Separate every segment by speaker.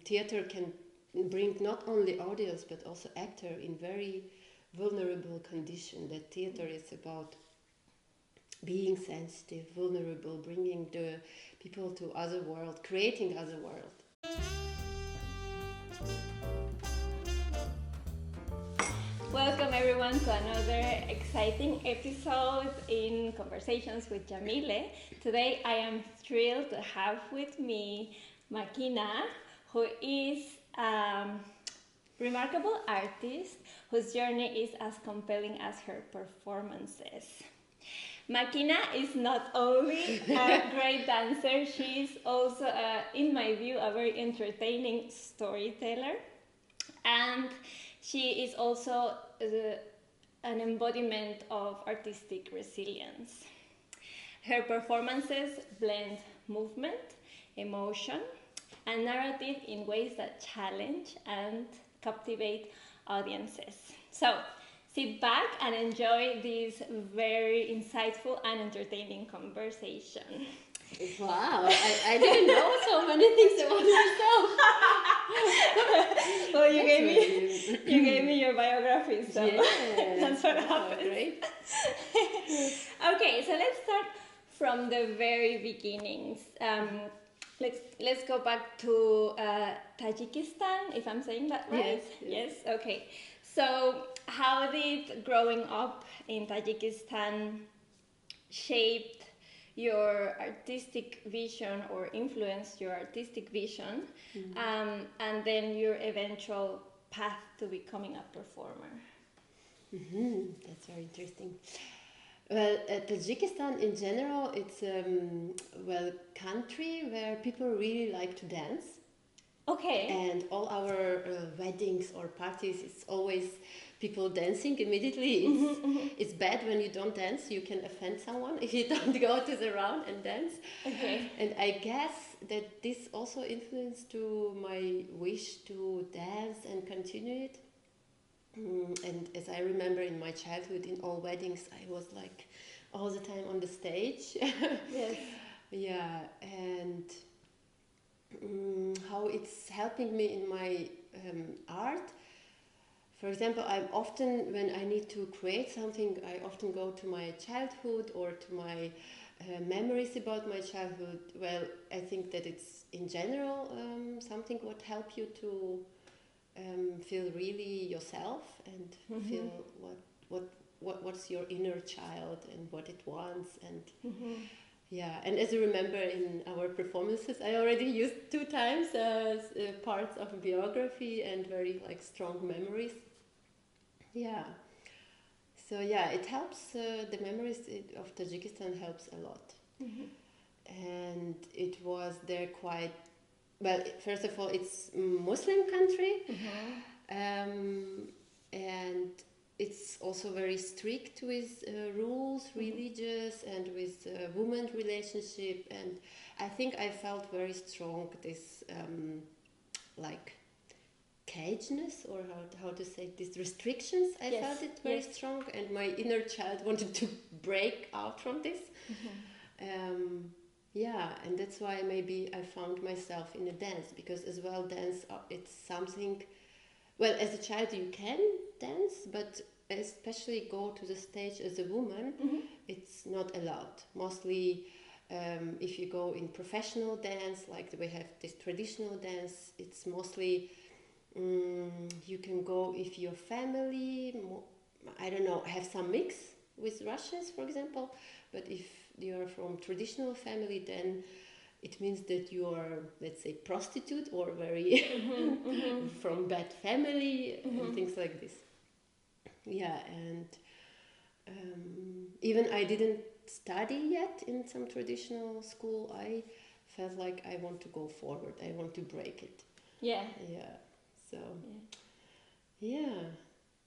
Speaker 1: theater can bring not only audience but also actor in very vulnerable condition. That theater is about being sensitive, vulnerable, bringing the people to other world, creating other world.
Speaker 2: Welcome everyone to another exciting episode in Conversations with Yamile. Today I am thrilled to have with me Makhina, who is a remarkable artist whose journey is as compelling as her performances. Makhina is not only a great dancer, she's also, in my view, a very entertaining storyteller. And she is also an embodiment of artistic resilience. Her performances blend movement, emotion, and narrative in ways that challenge and captivate audiences. So, sit back and enjoy this very insightful and entertaining conversation.
Speaker 1: Wow, I didn't know so many things about myself.
Speaker 2: Well, you gave me your biography, so that's what happened.
Speaker 1: Great.
Speaker 2: Okay, so let's start from the very beginnings. Let's go back to Tajikistan, if I'm saying that right. Yes. Okay. So, how did growing up in Tajikistan shape your artistic vision or influence your artistic vision, and then your eventual path to becoming a performer?
Speaker 1: That's very interesting. Well, Tajikistan in general, it's a country where people really like to dance.
Speaker 2: Okay.
Speaker 1: And all our weddings or parties, it's always people dancing immediately. It's bad when you don't dance. You can offend someone if you don't go to the round and dance.
Speaker 2: Okay.
Speaker 1: And I guess that this also influenced to my wish to dance and continue it. And as I remember in my childhood, in all weddings, I was like all the time on the stage.
Speaker 2: Yes.
Speaker 1: Yeah, and how it's helping me in my art. For example, I'm often, when I need to create something, I often go to my childhood or to my memories about my childhood. Well, I think that it's in general something what help you to feel really yourself and feel what's your inner child and what it wants and. Yeah, and as you remember in our performances, I already used 2 times as parts of a biography and very strong memories. Yeah, so yeah, it helps. The memories of Tajikistan helps a lot, and it was there quite well. First of all, it's a Muslim country, and it's also very strict with rules, religious, and with women relationship. And I think I felt very strong this cageness, or how to say, these restrictions. I felt it very strong, and my inner child wanted to break out from this. Yeah, and that's why maybe I found myself in a dance, because as well dance, it's something. Well, as a child you can dance, but especially go to the stage as a woman, it's not allowed. Mostly if you go in professional dance, like we have this traditional dance, it's mostly you can go if your family, I don't know, have some mix with Russians, for example, but if you're from traditional family, then it means that you are, let's say, prostitute or very from bad family and things like this. Yeah, and even I didn't study yet in some traditional school. I felt like I want to go forward. I want to break it.
Speaker 2: Yeah.
Speaker 1: Yeah. So. Yeah.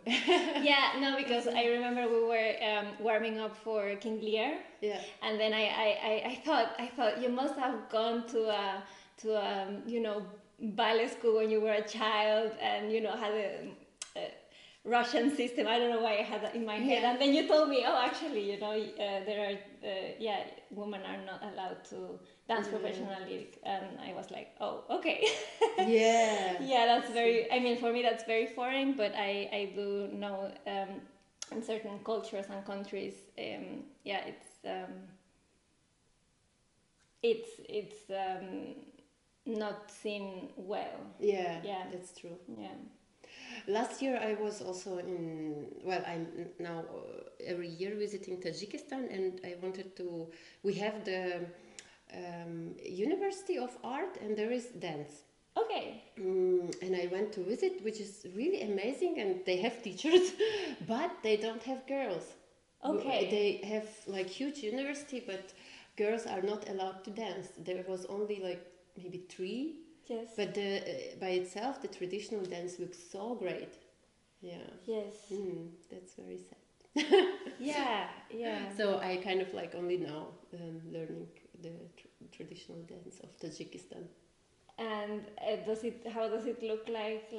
Speaker 2: Yeah, no, because I remember we were warming up for King Lear.
Speaker 1: Yeah.
Speaker 2: And then I thought you must have gone to a ballet school when you were a child, and had a Russian system. I don't know why I had that in my head. And then you told me, oh, actually, you know, there are, women are not allowed to dance professionally. And I was like, oh, okay.
Speaker 1: Yeah.
Speaker 2: Yeah, that's very, I mean, for me, that's very foreign, but I do know in certain cultures and countries, it's not seen well.
Speaker 1: Yeah,
Speaker 2: Yeah.
Speaker 1: that's true.
Speaker 2: Yeah.
Speaker 1: Last year I was also I'm now every year visiting Tajikistan, and I wanted to, we have the University of Art, and there is dance.
Speaker 2: Okay.
Speaker 1: And I went to visit, which is really amazing, and they have teachers, but they don't have girls.
Speaker 2: Okay.
Speaker 1: They have like huge university, but girls are not allowed to dance. There was only like maybe 3.
Speaker 2: Yes.
Speaker 1: But by itself, the traditional dance looks so great. Yeah.
Speaker 2: Yes.
Speaker 1: That's very sad.
Speaker 2: Yeah.
Speaker 1: So I kind of like only now learning the traditional dance of Tajikistan.
Speaker 2: And how does it look like?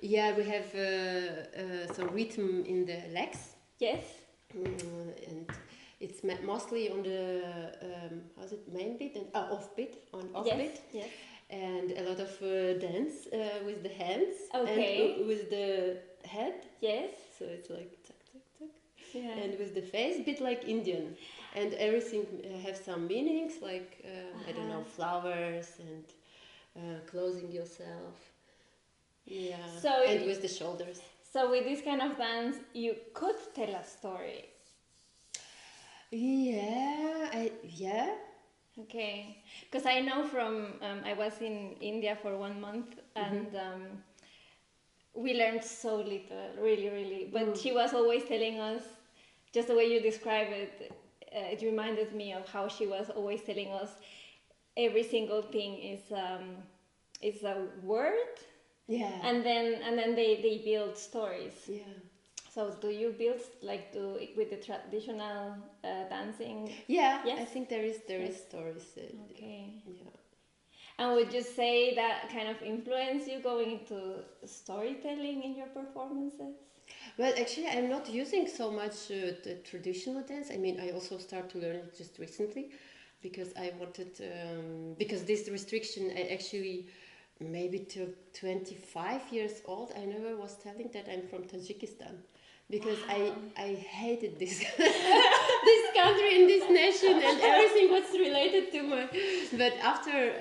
Speaker 1: Yeah, we have some rhythm in the legs.
Speaker 2: Yes.
Speaker 1: And it's mostly on the how's it, main beat and off beat,
Speaker 2: Yes.
Speaker 1: And a lot of dance with the hands.
Speaker 2: Okay.
Speaker 1: And with the head.
Speaker 2: Yes.
Speaker 1: So it's like tuck tuck tuck.
Speaker 2: Yeah.
Speaker 1: And with the face, bit like Indian, and everything have some meanings like I don't know, flowers and closing yourself. Yeah.
Speaker 2: So
Speaker 1: and with the shoulders.
Speaker 2: So with this kind of dance, you could tell a story.
Speaker 1: Yeah.
Speaker 2: Okay, because I know from I was in India for 1 month, and we learned so little, really. But she was always telling us, just the way you describe it, it reminded me of how she was always telling us every single thing is a word.
Speaker 1: Yeah.
Speaker 2: And then they build stories.
Speaker 1: Yeah.
Speaker 2: So do you build with the traditional dancing?
Speaker 1: Yeah,
Speaker 2: yes?
Speaker 1: I think there is stories.
Speaker 2: Okay.
Speaker 1: Yeah.
Speaker 2: And would you say that kind of influence you going into storytelling in your performances?
Speaker 1: Well, actually, I'm not using so much the traditional dance. I mean, I also started to learn it just recently, because I wanted because this restriction, I actually maybe till 25 years old, I never was telling that I'm from Tajikistan. Because I hated this this country and this nation and everything what's related to my. But after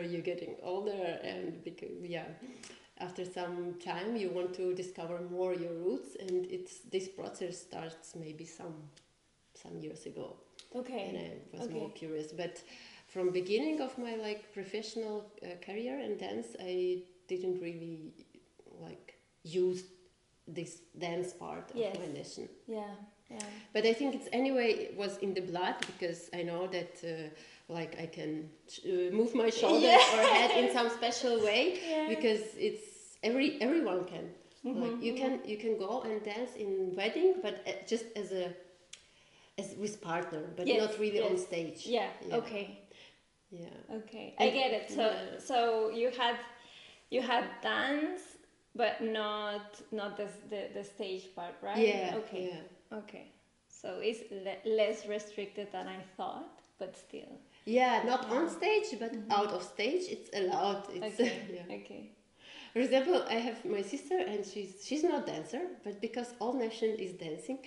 Speaker 1: you're getting older and after some time you want to discover more your roots, and this process starts maybe some years ago.
Speaker 2: Okay.
Speaker 1: And I was more curious, but from beginning of my professional career in dance, I didn't really use this dance part of my nation.
Speaker 2: Yeah.
Speaker 1: But I think it was in the blood, because I know that I can move my shoulders or head in some special way, because it's everyone can. You can go and dance in wedding, but just as with partner, but not really on stage.
Speaker 2: Yeah. Okay.
Speaker 1: Yeah.
Speaker 2: Okay. I get it. So you had dance, but not the stage part, right?
Speaker 1: Yeah.
Speaker 2: Okay.
Speaker 1: Yeah.
Speaker 2: Okay. So it's less restricted than I thought, but still.
Speaker 1: Yeah, not on stage, but out of stage, it's allowed. It's,
Speaker 2: okay. Okay.
Speaker 1: For example, I have my sister, and she's not a dancer, but because all nation is dancing,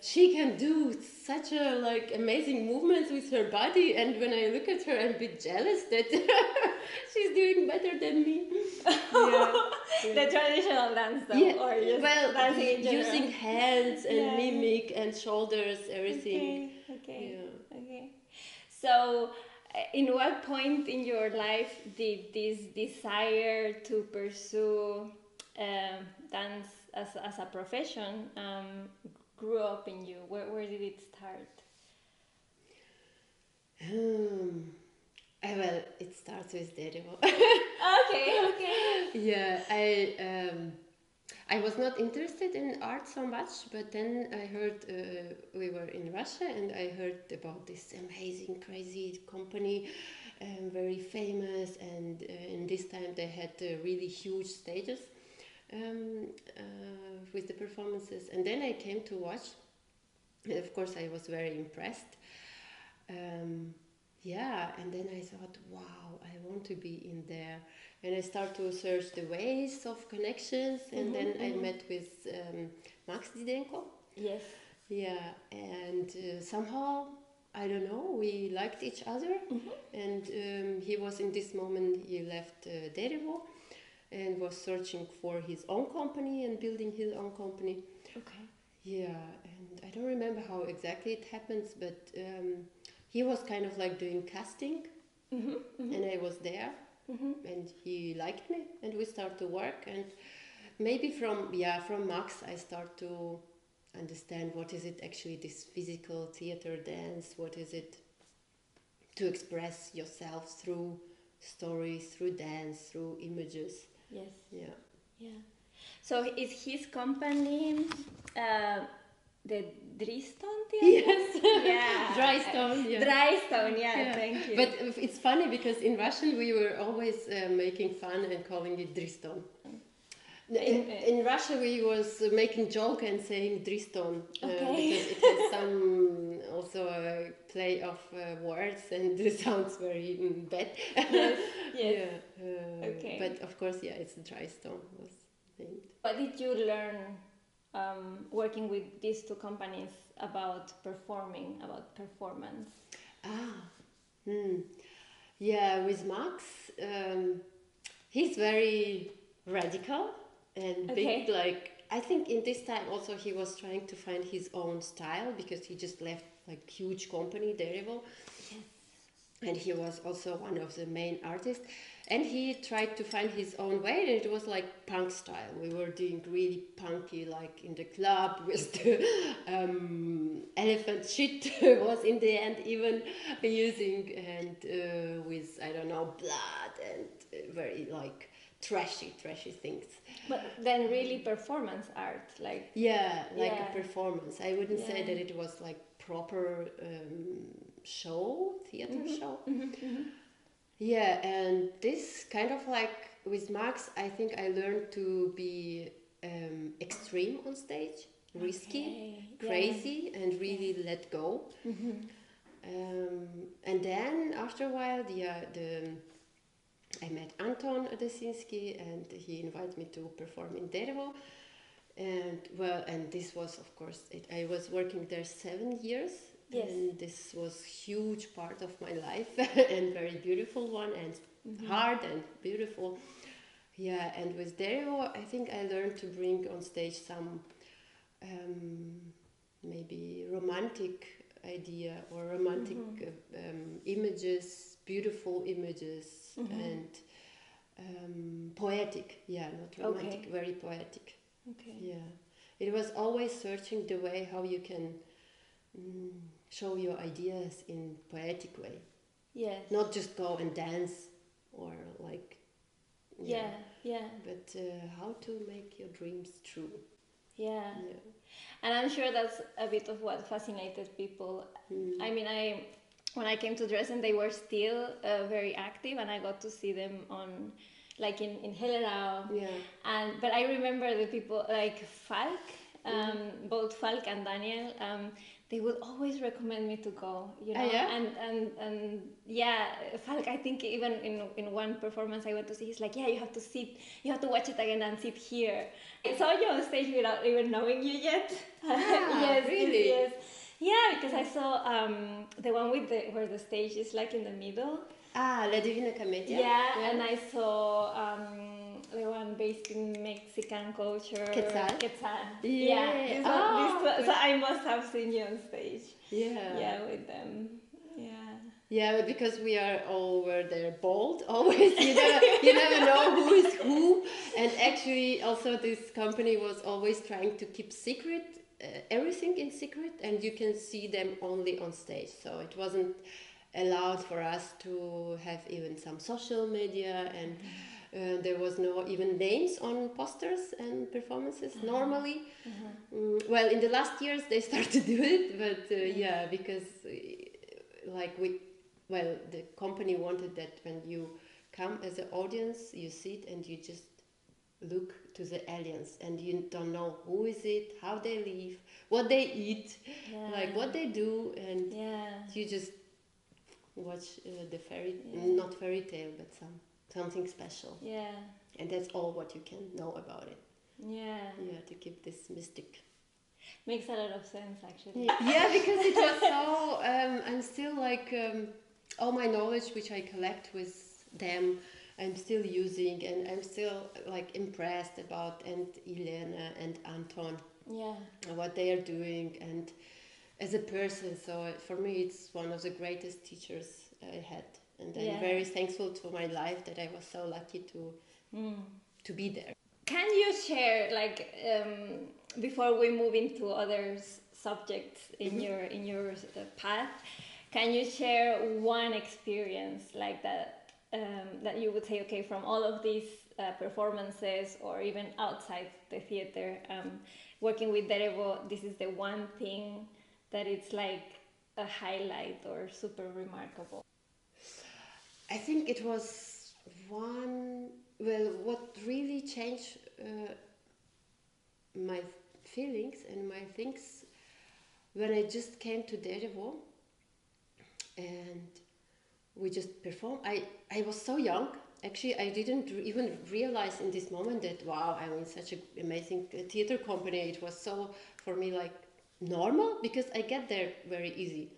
Speaker 1: she can do such a amazing movements with her body. And when I look at her, I'm a bit jealous that she's doing better than me.
Speaker 2: The traditional dance, though, or just dancing in general.
Speaker 1: Using hands and mimic and shoulders, everything.
Speaker 2: Okay. So, in what point in your life did this desire to pursue dance as a profession grew up in you? Where did it start?
Speaker 1: Well, it starts with DEREVO.
Speaker 2: Okay.
Speaker 1: Yeah, I was not interested in art so much, but then I heard we were in Russia, and I heard about this amazing, crazy company, very famous, and in this time they had really huge stages. with the performances. And then I came to watch. And of course, I was very impressed. Yeah, and then I thought, wow, I want to be in there. And I start to search the ways of connections, and then I met with Max Didenko.
Speaker 2: Yes.
Speaker 1: Yeah, and somehow, I don't know, we liked each other. And he was in this moment, he left DEREVO and was searching for his own company and building his own company.
Speaker 2: Okay.
Speaker 1: Yeah, and I don't remember how exactly it happens, but he was kind of like doing casting, and I was there, and he liked me, and we start to work, and maybe from Max I start to understand what is it actually, this physical theater dance, what is it to express yourself through stories, through dance, through images.
Speaker 2: Yes.
Speaker 1: Yeah.
Speaker 2: Yeah. So is his company the Dresden Theater?
Speaker 1: Yes.
Speaker 2: Yeah.
Speaker 1: Dresden, yeah.
Speaker 2: Dresden, yeah, thank you.
Speaker 1: But it's funny because in Russian we were always making fun and calling it Dresden. In Russia we was making joke and saying Dresden because it has some also a play of words and it sounds very bad.
Speaker 2: Yes.
Speaker 1: Yeah.
Speaker 2: Okay.
Speaker 1: But of course, yeah, it's Dresden was named.
Speaker 2: What did you learn working with these two companies about performing, about performance?
Speaker 1: Yeah, with Max, he's very radical and big. Like, I think in this time also he was trying to find his own style because he just left like huge company, DEREVO.
Speaker 2: Yes.
Speaker 1: And he was also one of the main artists. And he tried to find his own way, and it was like punk style. We were doing really punky, like in the club with the elephant shit was in the end even using, and with, I don't know, blood and very like trashy things.
Speaker 2: But then really performance art, like...
Speaker 1: Yeah, like a performance. I wouldn't say that it was like proper show, theater show. Yeah, and this kind of like with Max, I think I learned to be extreme on stage, risky, crazy, and really let go. And then after a while, I met Anton Adesinski, and he invited me to perform in DEREVO. And this was, of course, I was working there 7 years. Yes. And this was huge part of my life and very beautiful one and hard and beautiful. Yeah, and with DEREVO, I think I learned to bring on stage some maybe romantic idea or romantic images, beautiful images, and poetic. Yeah, not romantic, very poetic.
Speaker 2: Okay.
Speaker 1: Yeah, it was always searching the way how you can show your ideas in poetic way.
Speaker 2: Yes.
Speaker 1: Not just go and dance or like.
Speaker 2: Yeah.
Speaker 1: But how to make your dreams true.
Speaker 2: Yeah. And I'm sure that's a bit of what fascinated people. I mean, when I came to Dresden, they were still very active, and I got to see them on, like in Hellerau.
Speaker 1: Yeah.
Speaker 2: But I remember the people like Falk, both Falk and Daniel. They would always recommend me to go, you know. And yeah, Falk, I think even in one performance I went to see, he's like, yeah, you have to sit, you have to watch it again and sit here. I saw you on stage without even knowing you yet.
Speaker 1: Yes, really?
Speaker 2: Yes. Yeah, because I saw the one with where the stage is like in the middle.
Speaker 1: La Divina Commedia.
Speaker 2: Yeah, and I saw the one based in Mexican culture. Quetzal. Yeah. So I must have seen you on stage. Yeah, with them.
Speaker 1: Yeah, but because we are all were there bold, always you never know who is who, and actually also this company was always trying to keep secret. Everything in secret, and you can see them only on stage, so it wasn't allowed for us to have even some social media, and there was no even names on posters and performances normally. Well, in the last years they started to do it, but because like the company wanted that when you come as an audience, you sit and you just look to the aliens, and you don't know who is it, how they live, what they eat, like what they do, and you just watch the not fairy tale, but something special. And that's all what you can know about it. To keep this mystic.
Speaker 2: Makes a lot of sense, actually.
Speaker 1: Yeah, because it was so I'm still like all my knowledge which I collect with them, I'm still using, and I'm still like impressed about, and Elena and Anton, what they are doing, and as a person. So for me, it's one of the greatest teachers I had, and I'm very thankful to my life that I was so lucky to be there.
Speaker 2: Can you share, like, before we move into other subjects in your path, can you share one experience like that that you would say, okay, from all of these performances, or even outside the theater, working with DEREVO, this is the one thing that it's like a highlight or super remarkable?
Speaker 1: I think it was what really changed my feelings and my things when I just came to DEREVO and we just performed. I was so young. Actually, I didn't even realize in this moment that, wow, I'm in such an amazing theater company. It was so, for me, like, normal, because I get there very easy.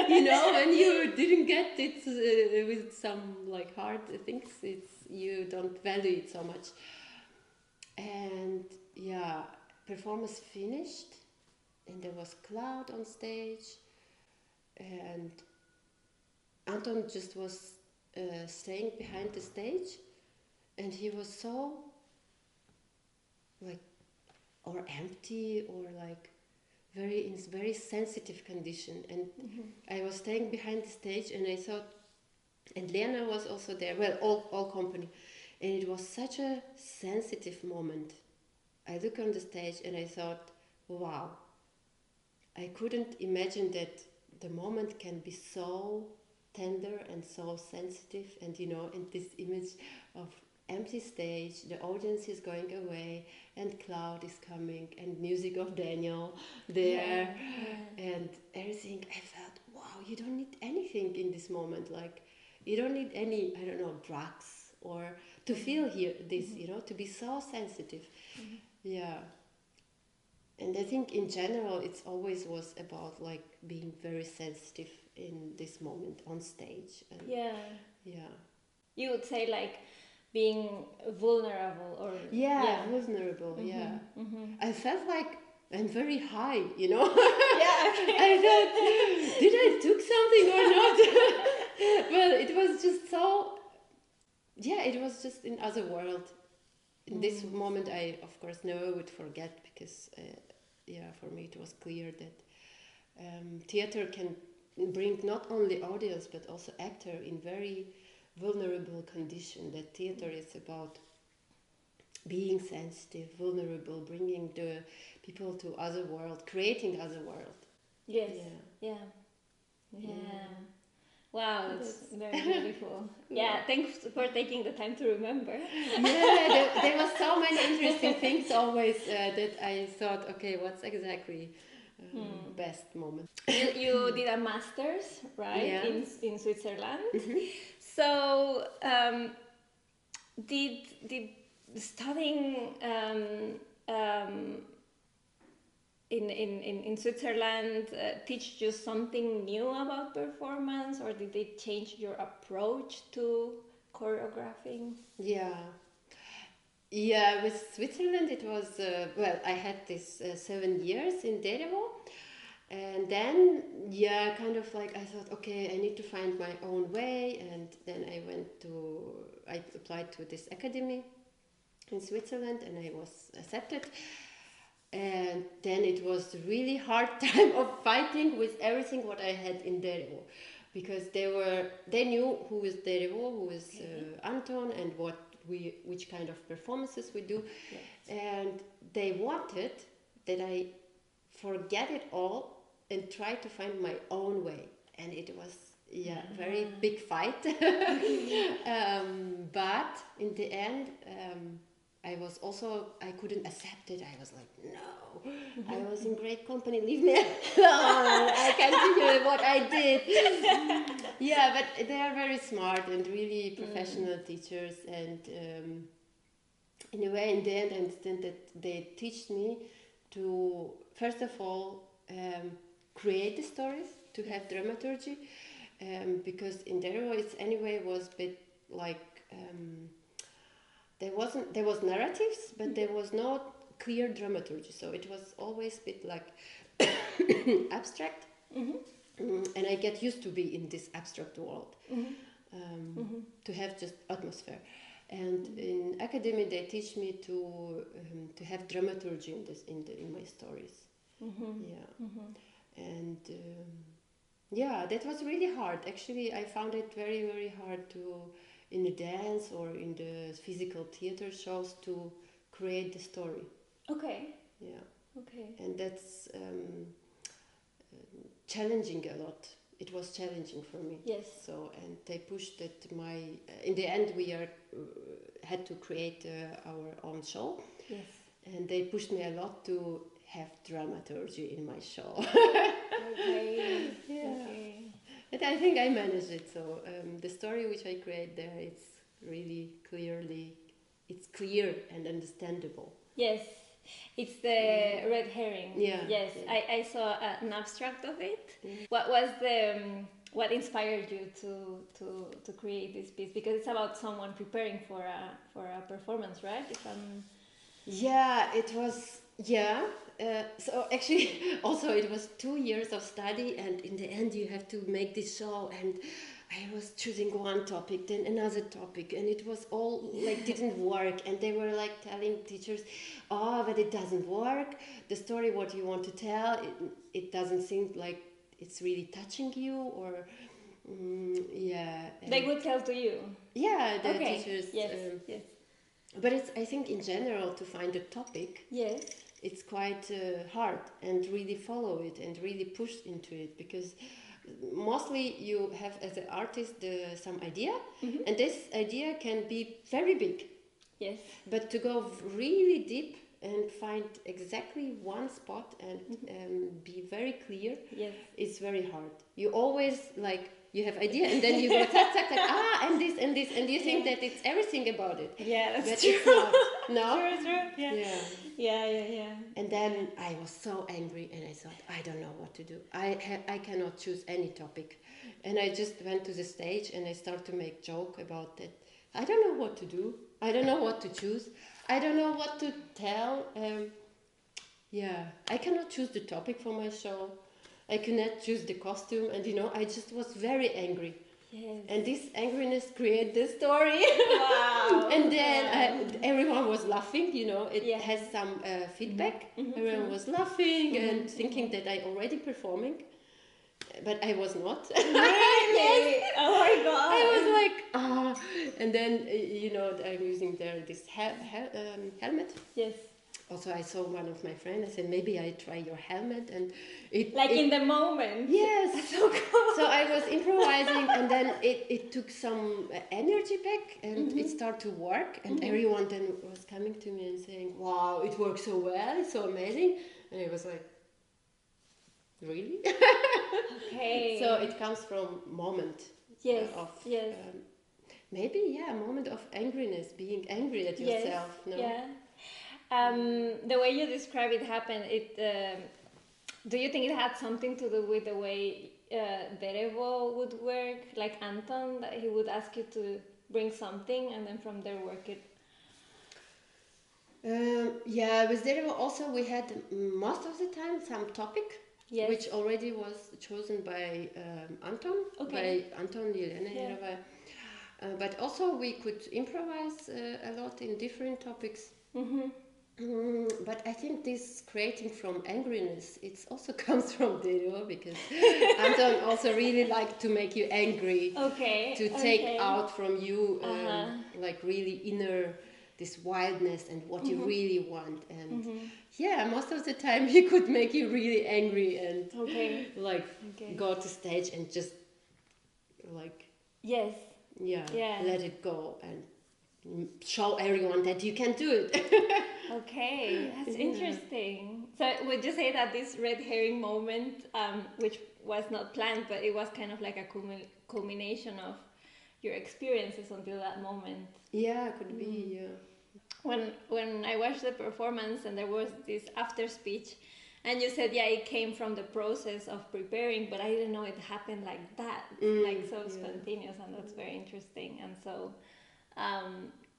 Speaker 1: When you didn't get it with some like hard things, you don't value it so much. And performance finished, and there was cloud on stage, and Anton just was staying behind the stage, and he was so like, or empty, or like in very sensitive condition, and I was staying behind the stage, and I thought, and Lena was also there, well, all company, and it was such a sensitive moment. I look on the stage and I thought, wow, I couldn't imagine that the moment can be so tender and so sensitive, and in this image of empty stage, the audience is going away, and cloud is coming, and music of Daniel there, and everything. I felt, wow, you don't need anything in this moment. Like, you don't need any, I don't know, drugs or to feel here this, to be so sensitive. And I think in general, it's always was about like being very sensitive in this moment on stage. And
Speaker 2: You would say like being vulnerable, or
Speaker 1: vulnerable. I felt like I'm very high,
Speaker 2: Okay.
Speaker 1: I thought, did I took something or not? Well, it was just so, it was just in other world. In this moment, I of course never would forget, because for me it was clear that theater can bring not only audience but also actor in very vulnerable condition. That theater is about being sensitive, vulnerable, bringing the people to other world, creating other world.
Speaker 2: Wow, that's very beautiful. Thanks for taking the time to remember.
Speaker 1: There was so many interesting things always that I thought, okay, what's exactly best moment.
Speaker 2: You did a master's, right, in Switzerland. So did studying in Switzerland teach you something new about performance, or did it change your approach to choreographing?
Speaker 1: With Switzerland it was, I had this 7 years in DEREVO, and then kind of like I thought, okay, I need to find my own way, and then I applied to this academy in Switzerland, and I was accepted. And then it was really hard time of fighting with everything what I had in DEREVO, because they knew who is DEREVO, who is Anton, and which kind of performances we do, and they wanted that I forget it all and try to find my own way, and it very big fight. But in the end, I couldn't accept it. I was like, no, I was in great company, leave me alone. I can't do what I did. Yeah, but they are very smart and really professional teachers. And in a way, in the end, I understand that they teach me to, first of all, create the stories, to have dramaturgy. Because in DEREVO it's anyway was a bit like there was narratives, but there was no clear dramaturgy, so it was always a bit like abstract. And I get used to be in this abstract world, to have just atmosphere. And in academy they teach me to have dramaturgy in my stories. And that was really hard. Actually, I found it very, very hard in the dance or in the physical theater shows to create the story.
Speaker 2: Okay.
Speaker 1: Yeah.
Speaker 2: Okay.
Speaker 1: And that's challenging a lot. It was challenging for me.
Speaker 2: Yes.
Speaker 1: So, and they pushed that in the end we had to create our own show.
Speaker 2: Yes.
Speaker 1: And they pushed me a lot to have dramaturgy in my show.
Speaker 2: Okay.
Speaker 1: Yeah.
Speaker 2: Okay.
Speaker 1: But I think I managed it. So the story which I create there, it's really it's clear and understandable.
Speaker 2: Yes, it's the red herring.
Speaker 1: Yeah.
Speaker 2: Yes,
Speaker 1: Yeah.
Speaker 2: I saw an abstract of it. What was what inspired you to create this piece? Because it's about someone preparing for a performance, right?
Speaker 1: Yeah, it was. Yeah. So actually, also it was 2 years of study, and in the end you have to make this show. And I was choosing one topic, then another topic, and it was all like didn't work. And they were like telling teachers, "Oh, but it doesn't work. The story what you want to tell, it doesn't seem like it's really touching you." Or
Speaker 2: They would tell to you.
Speaker 1: Yeah, the
Speaker 2: Okay.
Speaker 1: teachers.
Speaker 2: Yes. Yes.
Speaker 1: But I think in general to find a topic.
Speaker 2: Yes.
Speaker 1: It's quite hard, and really follow it and really push into it, because mostly you have as an artist some idea, and this idea can be very big.
Speaker 2: Yes.
Speaker 1: But to go really deep and find exactly one spot and be very clear,
Speaker 2: yes,
Speaker 1: it's very hard. You always you have idea, and then you go tack, and this, and you think that it's everything about it.
Speaker 2: Yeah, that's
Speaker 1: but
Speaker 2: true.
Speaker 1: It's not. No?
Speaker 2: True. Yeah.
Speaker 1: And then I was so angry, and I thought, I don't know what to do. I cannot choose any topic. And I just went to the stage, and I started to make joke about that. I don't know what to do. I don't know what to choose. I don't know what to tell. I cannot choose the topic for my show. I cannot choose the costume, and I just was very angry.
Speaker 2: Yes.
Speaker 1: And this angriness created the story.
Speaker 2: Wow.
Speaker 1: And then everyone was laughing, it has some feedback. Everyone was laughing and thinking that I already performing, but I was not.
Speaker 2: Really?
Speaker 1: Yes.
Speaker 2: Oh my God.
Speaker 1: I was like, and then, I'm using this helmet.
Speaker 2: Yes.
Speaker 1: Also, I saw one of my friends. I said, maybe I try your helmet, and
Speaker 2: in the moment.
Speaker 1: Yes.
Speaker 2: That's so cool.
Speaker 1: So I was improvising, and then it took some energy back, and it started to work, and everyone then was coming to me and saying, "Wow, it works so well! It's so amazing!" And I was like, "Really?"
Speaker 2: Okay.
Speaker 1: So it comes from moment.
Speaker 2: Yes.
Speaker 1: Yes. Maybe a moment of angriness, being angry at yourself.
Speaker 2: Yes.
Speaker 1: No?
Speaker 2: Yeah. The way you describe it happened, do you think it had something to do with the way DEREVO would work? Like Anton, that he would ask you to bring something and then from there work it?
Speaker 1: With DEREVO also we had most of the time some topic, which already was chosen by Anton, by Anton Yelena. But also we could improvise a lot in different topics. But I think this creating from angriness, it also comes from DEREVO, because Anton also really liked to make you angry, to take out from you really inner this wildness and what you really want. And most of the time he could make you really angry and go to stage and just like
Speaker 2: Yes.
Speaker 1: yeah,
Speaker 2: Yeah.
Speaker 1: let it go and show everyone that you can do it.
Speaker 2: Okay, that's
Speaker 1: Yeah.
Speaker 2: interesting. So would you say that this red herring moment, which was not planned, but it was kind of like a culmination of your experiences until that moment?
Speaker 1: Yeah, could be. Yeah.
Speaker 2: When I watched the performance and there was this after speech, and you said, yeah, it came from the process of preparing, but I didn't know it happened like that, like so spontaneous, and that's very interesting. And so,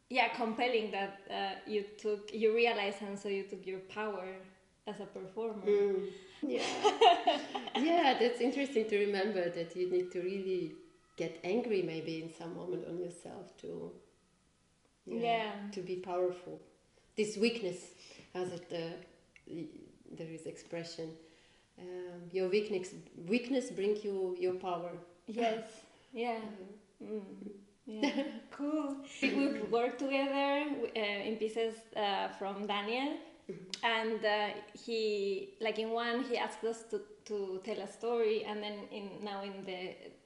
Speaker 2: yeah, compelling that you realized, and so you took your power as a performer.
Speaker 1: Yeah. Yeah, that's interesting to remember that you need to really get angry maybe in some moment on yourself to to be powerful. This weakness, as it there is expression. Your weakness bring you your power.
Speaker 2: Yes. Yeah. Yeah. Cool. We've worked together in pieces from Daniel, and he, like in one, he asked us to tell a story, and then in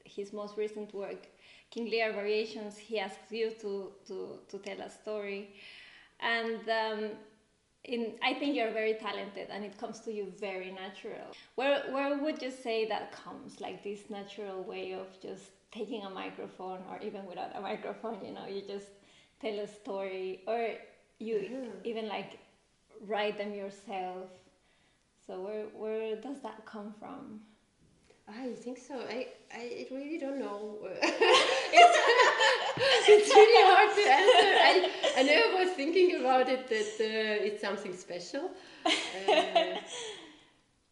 Speaker 2: his most recent work, King Lear Variations, he asks you to tell a story, and I think you're very talented, and it comes to you very natural. Where would you say that comes, like this natural way of just taking a microphone, or even without a microphone, you just tell a story, or you even like write them yourself? So where does that come from?
Speaker 1: I think so. I really don't know. It's really hard to answer. I never was thinking about it that it's something special.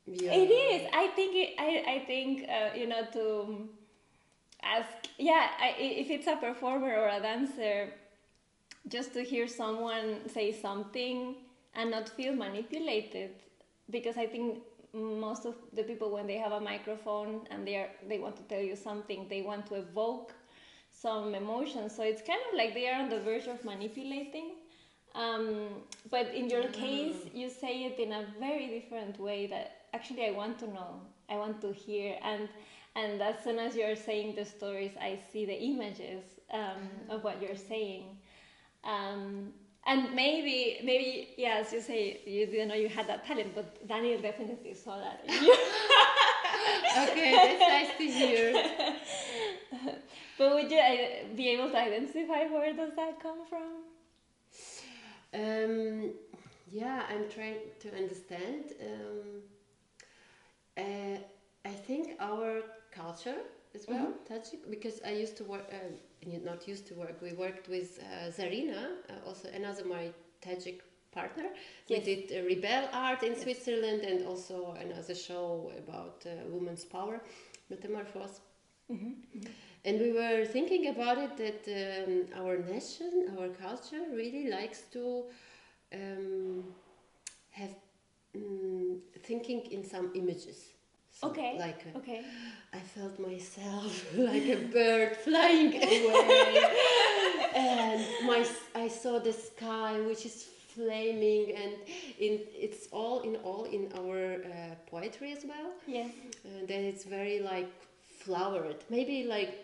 Speaker 1: Yeah.
Speaker 2: It is. I think to ask. Yeah, if it's a performer or a dancer, just to hear someone say something and not feel manipulated, because I think most of the people, when they have a microphone and they want to tell you something, they want to evoke some emotion, so it's kind of like they are on the verge of manipulating, but in your case you say it in a very different way that actually I want to know, I want to hear, and as soon as you're saying the stories, I see the images of what you're saying. And maybe, yeah, as you say, you didn't know you had that talent, but Daniel definitely saw that in you.
Speaker 1: Okay, that's nice to hear.
Speaker 2: But would you be able to identify where does that come from?
Speaker 1: Yeah, I'm trying to understand. I think our culture as well, Tajik, because I used to work, not used to work, we worked with Zarina, also another my Tajik partner.
Speaker 2: Yes.
Speaker 1: We did ReBelle Art in Switzerland, and also another show about women's power, Metamorphosis. And we were thinking about it that our nation, our culture really likes to have thinking in some images. So
Speaker 2: Okay.
Speaker 1: Like
Speaker 2: Okay.
Speaker 1: I felt myself like a bird flying away, and I saw the sky which is flaming, and it's all in our poetry as well.
Speaker 2: Yes.
Speaker 1: And then it's very like flowered, maybe like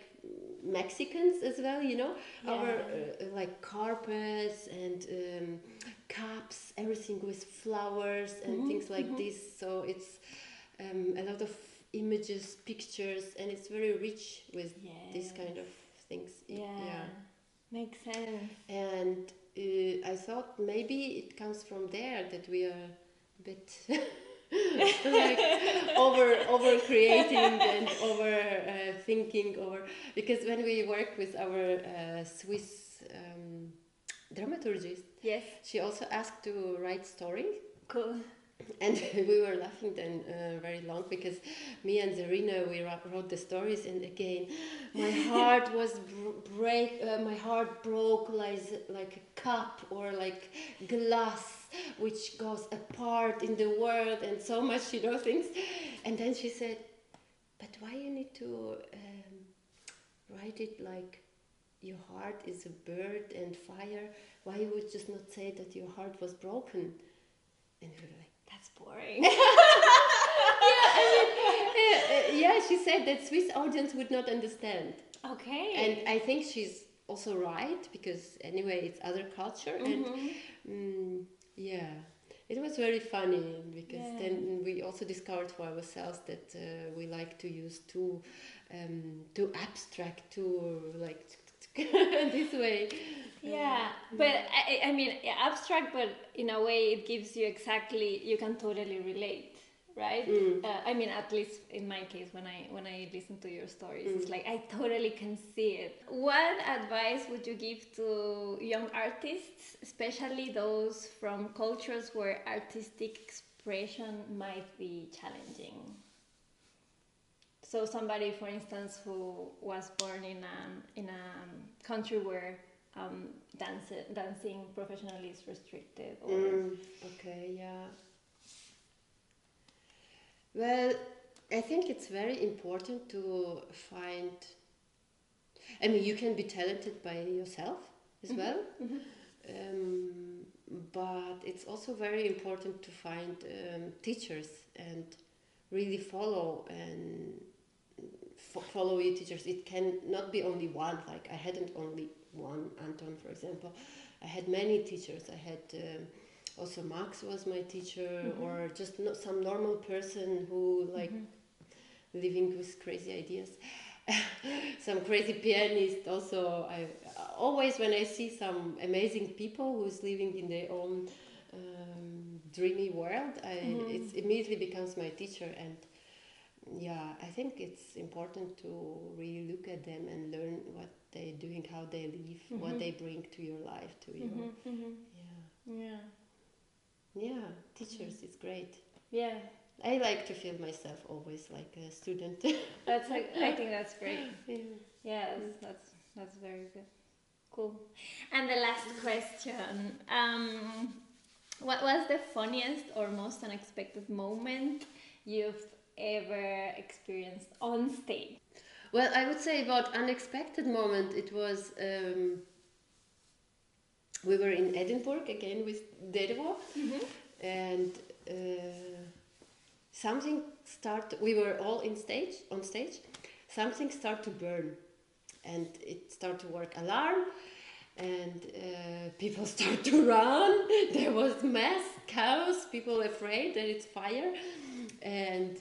Speaker 1: Mexicans as well, our like carpets and cups, everything with flowers and things like this. So it's a lot of images, pictures, and it's very rich with this kind of things.
Speaker 2: Yeah. Makes sense.
Speaker 1: And I thought maybe it comes from there, that we are a bit like over creating and over thinking over, because when we work with our Swiss dramaturgist,
Speaker 2: Yes.
Speaker 1: she also asked to write stories.
Speaker 2: Cool.
Speaker 1: And we were laughing then very long, because me and Zarina, we wrote the stories, and again my heart was my heart broke like a cup or like glass which goes apart in the world, and so much things. And then she said, but why you need to write it like your heart is a bird and fire? Why you would just not say that your heart was broken? And we were like, that's boring. Yeah, she said that Swiss audience would not understand.
Speaker 2: Okay.
Speaker 1: And I think she's also right, because anyway it's other culture. And yeah, it was very funny, because then we also discovered for ourselves that we like to use too abstract, too like this way.
Speaker 2: Yeah, but I mean, abstract, but in a way it gives you exactly, you can totally relate, right? I mean, at least in my case, when I listen to your stories, it's like I totally can see it. What advice would you give to young artists, especially those from cultures where artistic expression might be challenging? So somebody, for instance, who was born in a country where dancing professionally is restricted, or
Speaker 1: Okay, yeah. Well, I think it's very important to find. I mean, you can be talented by yourself as well, but it's also very important to find teachers and really follow your teachers. It can not be only one. Like I hadn't only one, Anton, for example. I had many teachers. I had also Max was my teacher, or just some normal person who like living with crazy ideas. Some crazy pianist also. I always, when I see some amazing people who's living in their own dreamy world, it immediately becomes my teacher. And yeah, I think it's important to really look at them and learn what they're doing, how they live, what they bring to your life, to your yeah, teachers. It's great.
Speaker 2: Yeah,
Speaker 1: I like to feel myself always like a student.
Speaker 2: that's like, I think that's great.
Speaker 1: Yeah.
Speaker 2: That's very good. Cool. And the last question: what was the funniest or most unexpected moment you've ever experienced on stage?
Speaker 1: Well, I would say about unexpected moment, it was we were in Edinburgh again with DEREVO, and something started. We were all on stage. Something started to burn, and it started to work alarm, and people start to run. There was mass chaos. People afraid that it's fire, and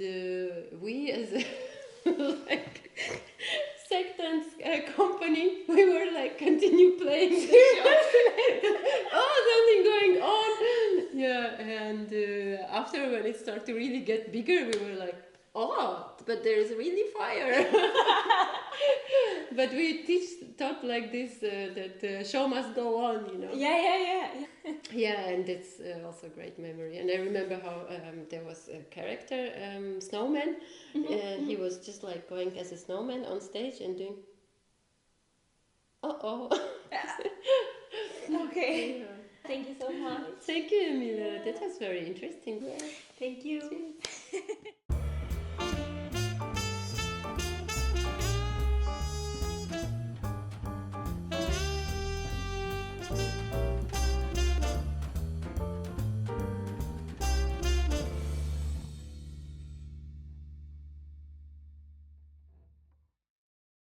Speaker 1: we as like second company, we were like continue playing the show. Oh, something going on. Yeah, and after when it started to really get bigger, we were like, oh, but there is really fire. But we taught like this that show must go on, you know.
Speaker 2: Yeah.
Speaker 1: Yeah, and it's also a great memory. And I remember how there was a character, snowman, and he was just like going as a snowman on stage and doing,
Speaker 2: Okay.
Speaker 1: Yeah.
Speaker 2: Thank you so much.
Speaker 1: Thank you, Yamile. That was very interesting.
Speaker 2: Thank you.